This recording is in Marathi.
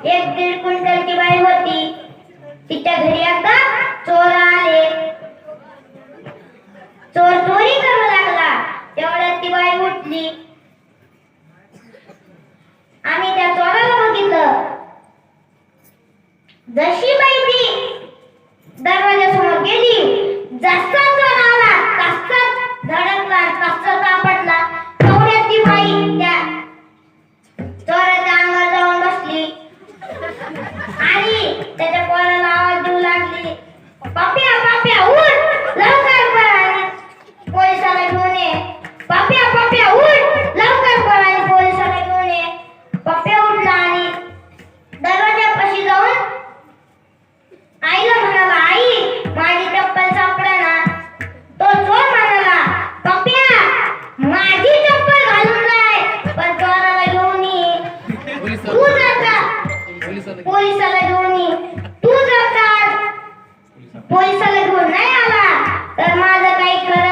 एक 1.5 क्विंटलची बाई होती. तिच्या घरी एकदा चोर आले. चोर चोरी करू लागला. तेवढ्यात ती बाई उठली आणि त्या चोराला बघितलं. जशी बाई ती दरवाजासमोर गेली, जसा चोर आला तसाच धडकला, तसाच आपटला. तेवढ्यात ती बाई त्या चोराच्या अंगावर जाऊन बसली आणि त्याच्या पोराला आवाज देऊ लागली, पाप्या पाप्या उठ लवकर पळ, पोलिसाला घेऊन ये. पाप्या पाप्या उठ लवकर पळ आणि पोलिसाला घेऊन ये. पप्या उठला आणि दरवाजापाशी जाऊन आईला म्हणाला, आई माझी चप्पल सापडेना. तो चोर म्हणाला, पप्या माझी चप्पल घालून जाय पण चोराला घेऊन ये. तू जर का पोलिसाला घेऊन ये, तू जर का पोलिसाला घेऊन नाही आला तर माझं काही खरं